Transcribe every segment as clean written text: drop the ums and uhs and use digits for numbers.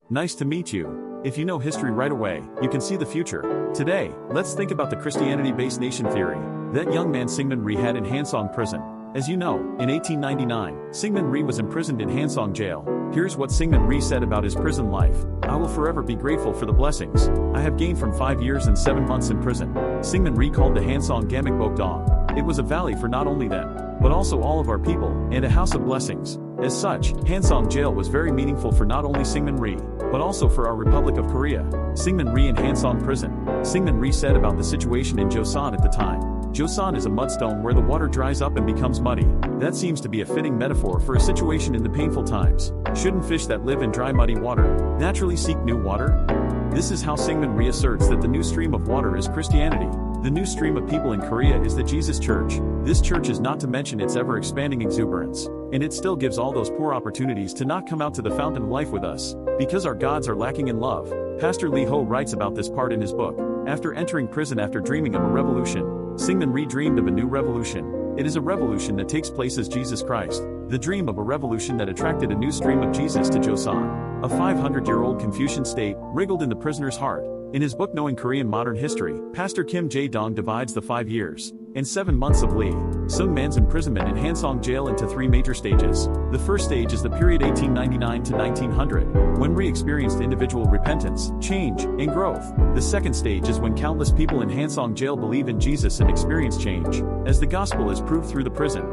Nice to meet you. If you know history right away, you can see the future. Today, let's think about the Christianity-based nation theory that young man Syngman Rhee had in Hansong prison. As you know, in 1899, Syngman Rhee was imprisoned in Hansong jail. Here's what Syngman Rhee said about his prison life. "I will forever be grateful for the blessings I have gained from 5 years and 7 months in prison." Syngman Rhee called the Hansong Gamik Bokdong. It was a valley for not only them, but also all of our people, and a house of blessings. As such, Hansong jail was very meaningful for not only Syngman Rhee, but also for our Republic of Korea. Syngman Rhee in Hansong prison. Syngman Rhee said about the situation in Joseon at the time. Joseon is a mudstone where the water dries up and becomes muddy. That seems to be a fitting metaphor for a situation in the painful times. Shouldn't fish that live in dry muddy water naturally seek new water? This is how Syngman Rhee asserts that the new stream of water is Christianity. The new stream of people in Korea is the Jesus Church. This church is not to mention its ever-expanding exuberance. And it still gives all those poor opportunities to not come out to the fountain of life with us, because our gods are lacking in love. Pastor Lee Ho writes about this part in his book. After entering prison after dreaming of a revolution, Syngman Rhee dreamed of a new revolution. It is a revolution that takes place as Jesus Christ. The dream of a revolution that attracted a new stream of Jesus to Joseon. A 500-year-old Confucian state wriggled in the prisoner's heart. In his book Knowing Korean Modern History, Pastor Kim Jae-dong divides the 5 years and 7 months of Lee Seung-man's imprisonment in Hansong jail into 3 major stages. The first stage is the period 1899 to 1900, when Rhee experienced individual repentance, change, and growth. The second stage is when countless people in Hansong jail believe in Jesus and experience change, as the gospel is proved through the prison,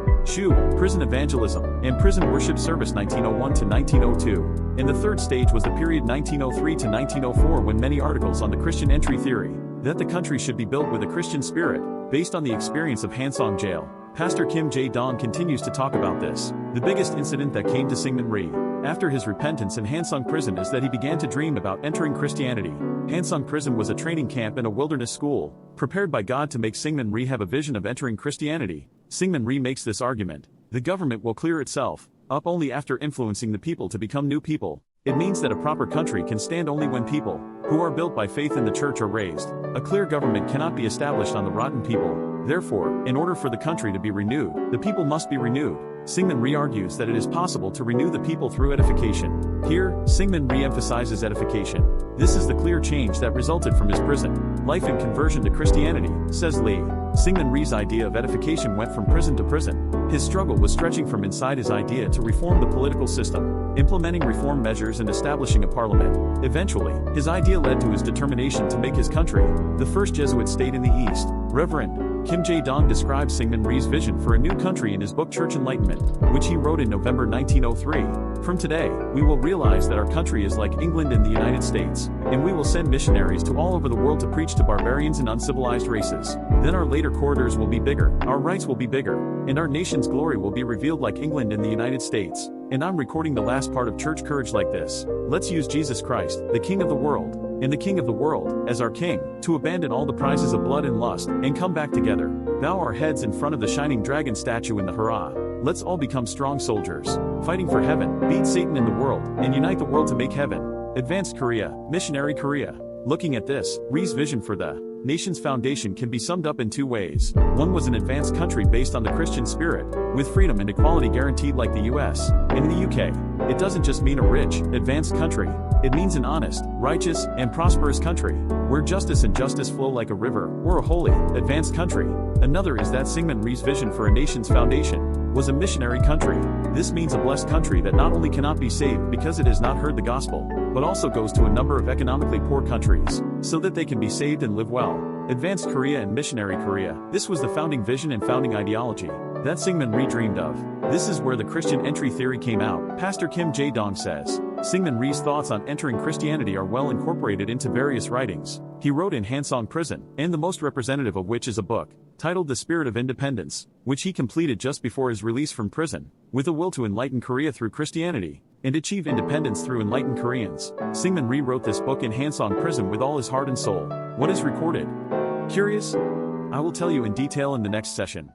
prison evangelism, and prison worship service 1901 to 1902. And the third stage was the period 1903 to 1904, when many articles on the Christian entry theory that the country should be built with a Christian spirit, based on the experience of Hansong jail. Pastor Kim Jae-dong continues to talk about this. The biggest incident that came to Syngman Rhee after his repentance in Hansong prison is that he began to dream about entering Christianity. Hansong prison was a training camp and a wilderness school, prepared by God to make Syngman Rhee have a vision of entering Christianity. Syngman Rhee makes this argument: the government will clear itself up only after influencing the people to become new people. It means that a proper country can stand only when people who are built by faith in the church are raised. A clear government cannot be established on the rotten people. Therefore, in order for the country to be renewed, the people must be renewed. Syngman Rhee argues that it is possible to renew the people through edification. Here, Syngman Rhee emphasizes edification. This is the clear change that resulted from his prison life and conversion to Christianity, says Lee. Syngman Rhee's idea of edification went from prison to prison. His struggle was stretching from inside his idea to reform the political system, implementing reform measures and establishing a parliament. Eventually, his idea led to his determination to make his country the first Jesuit state in the East. Reverend Kim Jae-dong describes Syngman Rhee's vision for a new country in his book Church Enlightenment, which he wrote in November 1903. From today, we will realize that our country is like England and the United States, and we will send missionaries to all over the world to preach to barbarians and uncivilized races. Then our later corridors will be bigger, our rights will be bigger, and our nation's glory will be revealed like England and the United States. And I'm recording the last part of Church Courage like this. Let's use Jesus Christ, the King of the world, and the King of the world, as our King, to abandon all the prizes of blood and lust, and come back together. Bow our heads in front of the shining dragon statue in the hurrah. Let's all become strong soldiers, fighting for heaven, beat Satan in the world, and unite the world to make heaven. Advanced Korea, missionary Korea. Looking at this, Rhee's vision for the nation's foundation can be summed up in 2 ways. One was an advanced country based on the Christian spirit, with freedom and equality guaranteed like the US. And in the UK, it doesn't just mean a rich, advanced country. It means an honest, righteous, and prosperous country, where justice and justice flow like a river, or a holy, advanced country. Another is that Syngman Rhee's vision for a nation's foundation was a missionary country. This means a blessed country that not only cannot be saved because it has not heard the gospel, but also goes to a number of economically poor countries, so that they can be saved and live well. Advanced Korea and missionary Korea. This was the founding vision and founding ideology that Syngman Rhee dreamed of. This is where the Christian entry theory came out. Pastor Kim Jae-dong says, Syngman Rhee's thoughts on entering Christianity are well incorporated into various writings he wrote in Hansong prison, and the most representative of which is a book titled The Spirit of Independence, which he completed just before his release from prison, with a will to enlighten Korea through Christianity and achieve independence through enlightened Koreans. Syngman Rhee wrote this book in Hansong prison with all his heart and soul. What is recorded? Curious? I will tell you in detail in the next session.